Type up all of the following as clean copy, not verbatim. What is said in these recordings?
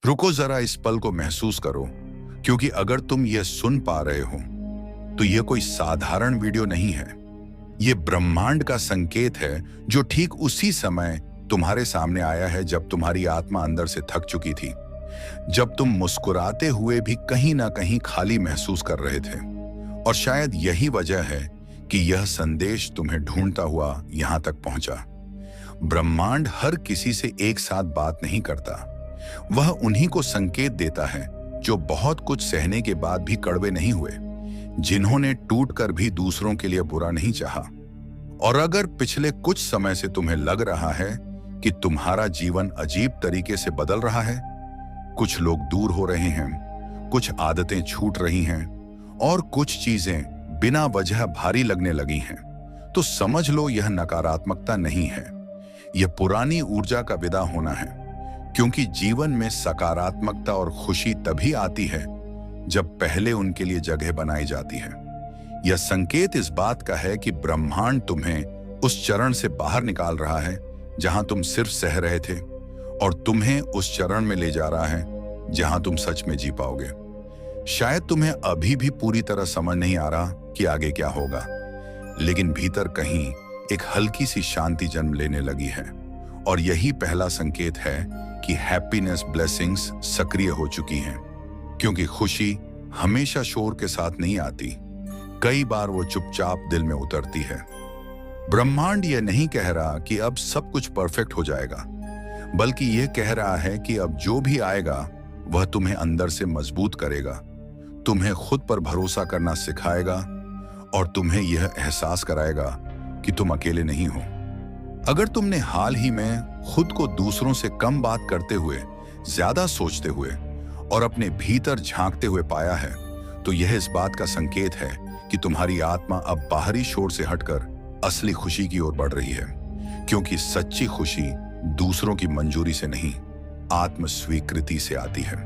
रुको जरा, इस पल को महसूस करो, क्योंकि अगर तुम यह सुन पा रहे हो तो यह कोई साधारण वीडियो नहीं है। यह ब्रह्मांड का संकेत है जो ठीक उसी समय तुम्हारे सामने आया है जब तुम्हारी आत्मा अंदर से थक चुकी थी, जब तुम मुस्कुराते हुए भी कहीं ना कहीं खाली महसूस कर रहे थे। और शायद यही वजह है कि यह संदेश तुम्हें ढूंढता हुआ यहां तक पहुंचा। ब्रह्मांड हर किसी से एक साथ बात नहीं करता। वह उन्हीं को संकेत देता है जो बहुत कुछ सहने के बाद भी कड़वे नहीं हुए, जिन्होंने टूटकर भी दूसरों के लिए बुरा नहीं चाहा। और अगर पिछले कुछ समय से तुम्हें लग रहा है कि तुम्हारा जीवन अजीब तरीके से बदल रहा है, कुछ लोग दूर हो रहे हैं, कुछ आदतें छूट रही हैं और कुछ चीजें बिना वजह भारी लगने लगी हैं, तो समझ लो यह नकारात्मकता नहीं है, यह पुरानी ऊर्जा का विदा होना है। क्योंकि जीवन में सकारात्मकता और खुशी तभी आती है जब पहले उनके लिए जगह बनाई जाती है। यह संकेत इस बात का है कि ब्रह्मांड तुम्हें उस चरण से बाहर निकाल रहा है जहां तुम सिर्फ सह रहे थे, और तुम्हें उस चरण में ले जा रहा है जहां तुम सच में जी पाओगे। शायद तुम्हें अभी भी पूरी तरह समझ नहीं आ रहा कि आगे क्या होगा, लेकिन भीतर कहीं एक हल्की सी शांति जन्म लेने लगी है। और यही पहला संकेत है कि हैप्पीनेस ब्लेसिंग्स सक्रिय हो चुकी हैं। क्योंकि खुशी हमेशा शोर के साथ नहीं आती, कई बार वो चुपचाप दिल में उतरती है। ब्रह्मांड यह नहीं कह रहा कि अब सब कुछ परफेक्ट हो जाएगा, बल्कि यह कह रहा है कि अब जो भी आएगा वह तुम्हें अंदर से मजबूत करेगा, तुम्हें खुद पर भरोसा करना सिखाएगा और तुम्हें यह एहसास कराएगा कि तुम अकेले नहीं हो। अगर तुमने हाल ही में खुद को दूसरों से कम बात करते हुए, ज्यादा सोचते हुए और अपने भीतर झांकते हुए पाया है, तो यह इस बात का संकेत है कि तुम्हारी आत्मा अब बाहरी शोर से हटकर असली खुशी की ओर बढ़ रही है। क्योंकि सच्ची खुशी दूसरों की मंजूरी से नहीं, आत्म स्वीकृति से आती है।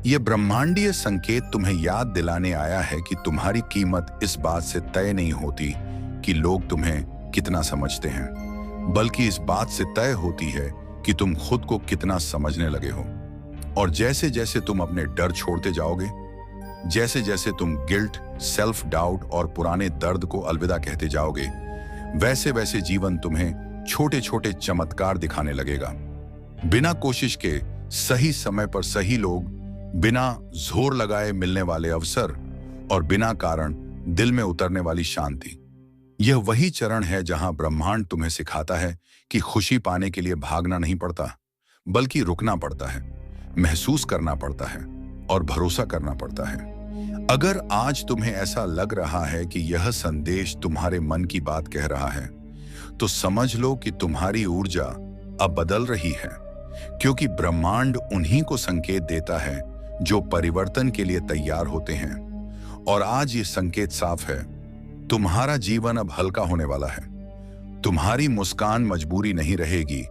यह ब्रह्मांडीय संकेत तुम्हें याद दिलाने आया है कि तुम्हारी कीमत इस बात से तय नहीं होती कि लोग तुम्हें कितना समझते हैं, बल्कि इस बात से तय होती है कि तुम खुद को कितना समझने लगे हो। और जैसे जैसे तुम अपने डर छोड़ते जाओगे, जैसे जैसे तुम गिल्ट, सेल्फ डाउट और पुराने दर्द को अलविदा कहते जाओगे, वैसे वैसे जीवन तुम्हें छोटे छोटे चमत्कार दिखाने लगेगा। बिना कोशिश के सही समय पर सही लोग, बिना जोर लगाए मिलने वाले अवसर और बिना कारण दिल में उतरने वाली शांति। यह वही चरण है जहां ब्रह्मांड तुम्हें सिखाता है कि खुशी पाने के लिए भागना नहीं पड़ता, बल्कि रुकना पड़ता है, महसूस करना पड़ता है और भरोसा करना पड़ता है। अगर आज तुम्हें ऐसा लग रहा है कि यह संदेश तुम्हारे मन की बात कह रहा है, तो समझ लो कि तुम्हारी ऊर्जा अब बदल रही है। क्योंकि ब्रह्मांड उन्हीं को संकेत देता है जो परिवर्तन के लिए तैयार होते हैं। और आज ये संकेत साफ है, तुम्हारा जीवन अब हल्का होने वाला है। तुम्हारी मुस्कान मजबूरी नहीं रहेगी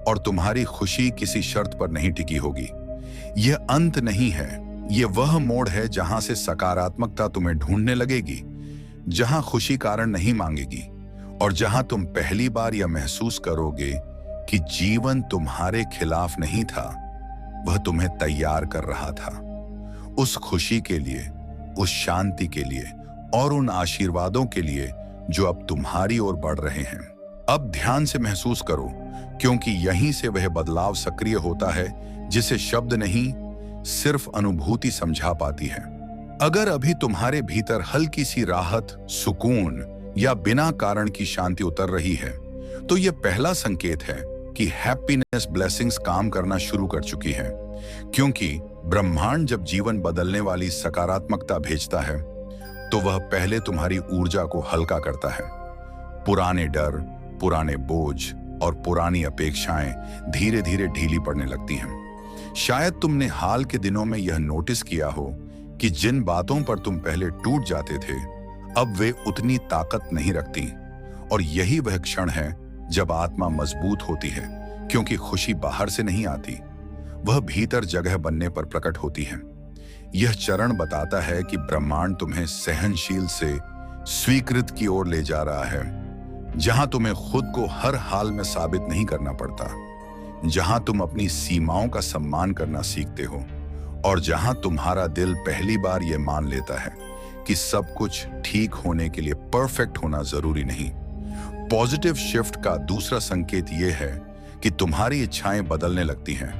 और तुम्हारी खुशी किसी शर्त पर नहीं टिकी होगी। यह अंत नहीं है, यह वह मोड़ है जहां से सकारात्मकता तुम्हें ढूंढने लगेगी, जहां खुशी कारण नहीं मांगेगी और जहां तुम पहली बार यह महसूस करोगे कि जीवन तुम्हारे खिलाफ नहीं था, वह तुम्हें तैयार कर रहा था उस खुशी के लिए, उस शांति के लिए और उन आशीर्वादों के लिए जो अब तुम्हारी ओर बढ़ रहे हैं। अब ध्यान से महसूस करो, क्योंकि यहीं से वह बदलाव सक्रिय होता है जिसे शब्द नहीं, सिर्फ अनुभूति समझा पाती है। अगर अभी तुम्हारे भीतर हल्की सी राहत, सुकून या बिना कारण की शांति उतर रही है, तो यह पहला संकेत है कि हैप्पीनेस ब्लेसिंग्स काम करना शुरू कर चुकी है। क्योंकि ब्रह्मांड जब जीवन बदलने वाली सकारात्मकता भेजता है, तो वह पहले तुम्हारी ऊर्जा को हल्का करता है। पुराने डर, पुराने बोझ और पुरानी अपेक्षाएं धीरे धीरे ढीली पड़ने लगती हैं। शायद तुमने हाल के दिनों में यह नोटिस किया हो कि जिन बातों पर तुम पहले टूट जाते थे, अब वे उतनी ताकत नहीं रखती। और यही वह क्षण है जब आत्मा मजबूत होती है, क्योंकि खुशी बाहर से नहीं आती, वह भीतर जगह बनने पर प्रकट होती है। यह चरण बताता है कि ब्रह्मांड तुम्हें सहनशील से स्वीकृत की ओर ले जा रहा है, जहां तुम्हें खुद को हर हाल में साबित नहीं करना पड़ता। जहां तुम अपनी सीमाओं का सम्मान करना सीखते हो और जहां तुम्हारा दिल पहली बार यह मान लेता है कि सब कुछ ठीक होने के लिए परफेक्ट होना जरूरी नहीं। पॉजिटिव शिफ्ट का दूसरा संकेत यह है कि तुम्हारी इच्छाएं बदलने लगती हैं।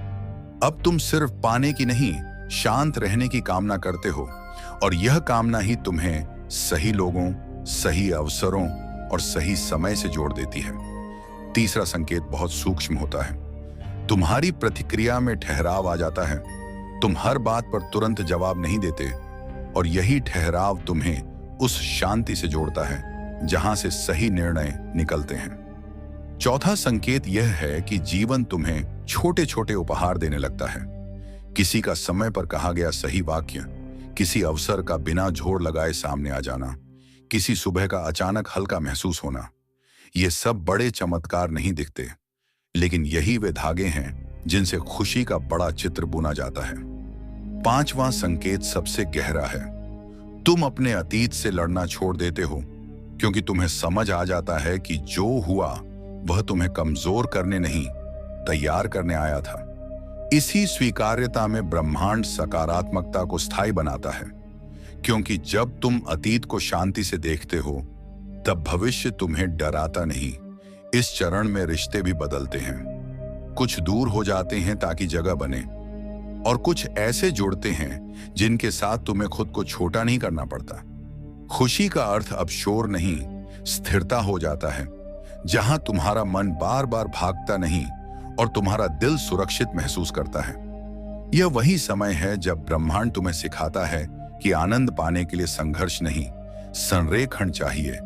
अब तुम सिर्फ पाने की नहीं, शांत रहने की कामना करते हो और यह कामना ही तुम्हें सही लोगों, सही अवसरों और सही समय से जोड़ देती है। तीसरा संकेत बहुत सूक्ष्म होता है। तुम्हारी प्रतिक्रिया में ठहराव आ जाता है। तुम हर बात पर तुरंत जवाब नहीं देते और यही ठहराव तुम्हें उस शांति से जोड़ता है जहां से सही निर्णय निकलते हैं। चौथा संकेत यह है कि जीवन तुम्हें छोटे छोटे उपहार देने लगता है। किसी का समय पर कहा गया सही वाक्य, किसी अवसर का बिना जोर लगाए सामने आ जाना, किसी सुबह का अचानक हल्का महसूस होना। ये सब बड़े चमत्कार नहीं दिखते, लेकिन यही वे धागे हैं जिनसे खुशी का बड़ा चित्र बुना जाता है। पांचवां संकेत सबसे गहरा है। तुम अपने अतीत से लड़ना छोड़ देते हो क्योंकि तुम्हें समझ आ जाता है कि जो हुआ वह तुम्हें कमजोर करने नहीं, तैयार करने आया था। इसी स्वीकार्यता में ब्रह्मांड सकारात्मकता को स्थायी बनाता है, क्योंकि जब तुम अतीत को शांति से देखते हो तब भविष्य तुम्हें डराता नहीं। इस चरण में रिश्ते भी बदलते हैं। कुछ दूर हो जाते हैं ताकि जगह बने और कुछ ऐसे जुड़ते हैं जिनके साथ तुम्हें खुद को छोटा नहीं करना पड़ता। खुशी का अर्थ अब शोर नहीं, स्थिरता हो जाता है, जहां तुम्हारा मन बार बार भागता नहीं और तुम्हारा दिल सुरक्षित महसूस करता है। यह वही समय है जब ब्रह्मांड तुम्हें सिखाता है कि आनंद पाने के लिए संघर्ष नहीं, संरेखण चाहिए।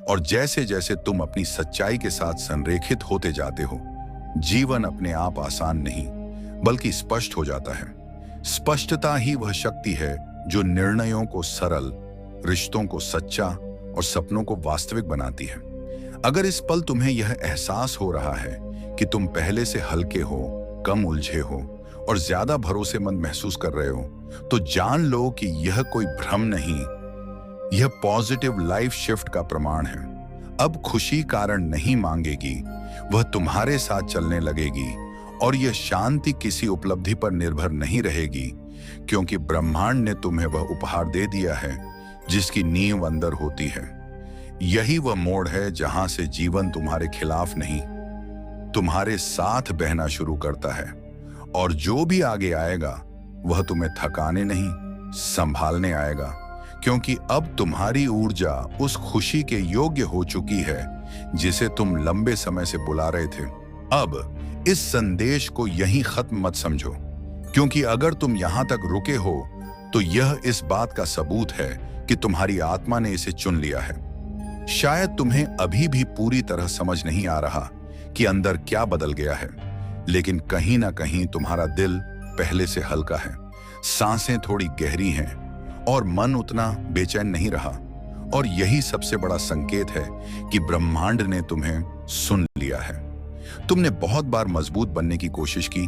और जैसे जैसे तुम अपनी सच्चाई के साथ संरेखित होते जाते हो, जीवन अपने आप आसान नहीं बल्कि स्पष्ट हो जाता है। स्पष्टता ही वह शक्ति है जो निर्णयों को सरल, रिश्तों को सच्चा और सपनों को वास्तविक बनाती है। अगर इस पल तुम्हें यह एहसास हो रहा है कि तुम पहले से हल्के हो, कम उलझे हो और ज्यादा भरोसेमंद महसूस कर रहे हो, तो जान लो कि यह कोई भ्रम नहीं, यह पॉजिटिव लाइफ शिफ्ट का प्रमाण है। अब खुशी कारण नहीं मांगेगी, वह तुम्हारे साथ चलने लगेगी और यह शांति किसी उपलब्धि पर निर्भर नहीं रहेगी, क्योंकि ब्रह्मांड ने तुम्हें वह उपहार दे दिया है जिसकी नींव अंदर होती है। यही वह मोड़ है जहां से जीवन तुम्हारे खिलाफ नहीं, तुम्हारे साथ बहना शुरू करता है और जो भी आगे आएगा वह तुम्हें थकाने नहीं, संभालने आएगा, क्योंकि अब तुम्हारी ऊर्जा उस खुशी के योग्य हो चुकी है जिसे तुम लंबे समय से बुला रहे थे। अब इस संदेश को यहीं खत्म मत समझो, क्योंकि अगर तुम यहां तक रुके हो तो यह इस बात का सबूत है कि तुम्हारी आत्मा ने इसे चुन लिया है। शायद तुम्हें अभी भी पूरी तरह समझ नहीं आ रहा कि अंदर क्या बदल गया है, लेकिन कहीं ना कहीं तुम्हारा दिल पहले से हल्का है, सांसें थोड़ी गहरी हैं और मन उतना बेचैन नहीं रहा। और यही सबसे बड़ा संकेत है कि ब्रह्मांड ने तुम्हें सुन लिया है। तुमने बहुत बार मजबूत बनने की कोशिश की,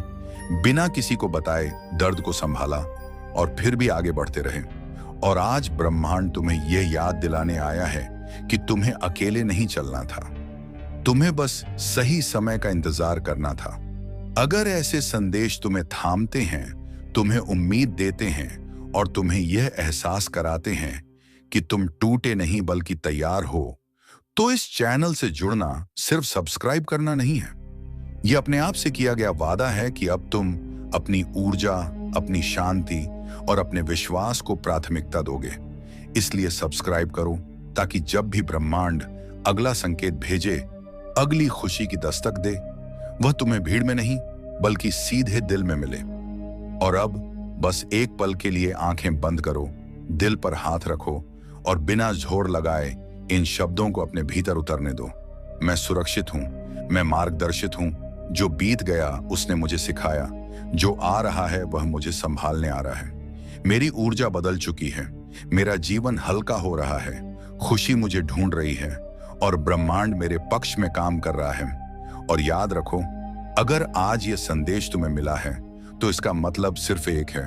बिना किसी को बताए दर्द को संभाला और फिर भी आगे बढ़ते रहे। और आज ब्रह्मांड तुम्हें यह याद दिलाने आया है कि तुम्हें अकेले नहीं चलना था, तुम्हें बस सही समय का इंतजार करना था। अगर ऐसे संदेश तुम्हें थामते हैं, तुम्हें उम्मीद देते हैं और तुम्हें यह एहसास कराते हैं कि तुम टूटे नहीं बल्कि तैयार हो, तो इस चैनल से जुड़ना सिर्फ सब्सक्राइब करना नहीं है, यह अपने आप से किया गया वादा है कि अब तुम अपनी ऊर्जा, अपनी शांति और अपने विश्वास को प्राथमिकता दोगे। इसलिए सब्सक्राइब करो ताकि जब भी ब्रह्मांड अगला संकेत भेजे, अगली खुशी की दस्तक दे, वह तुम्हें भीड़ में नहीं बल्कि सीधे दिल में मिले। और अब बस एक पल के लिए आंखें बंद करो, दिल पर हाथ रखो और बिना जोर लगाए इन शब्दों को अपने भीतर उतरने दो। मैं सुरक्षित हूं, मैं मार्गदर्शित हूं, जो बीत गया उसने मुझे सिखाया, जो आ रहा है वह मुझे संभालने आ रहा है। मेरी ऊर्जा बदल चुकी है, मेरा जीवन हल्का हो रहा है, खुशी मुझे ढूंढ रही है और ब्रह्मांड मेरे पक्ष में काम कर रहा है। और याद रखो, अगर आज यह संदेश तुम्हें मिला है तो इसका मतलब सिर्फ एक है,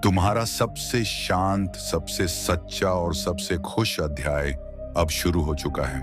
तुम्हारा सबसे शांत, सबसे सच्चा और सबसे खुश अध्याय अब शुरू हो चुका है।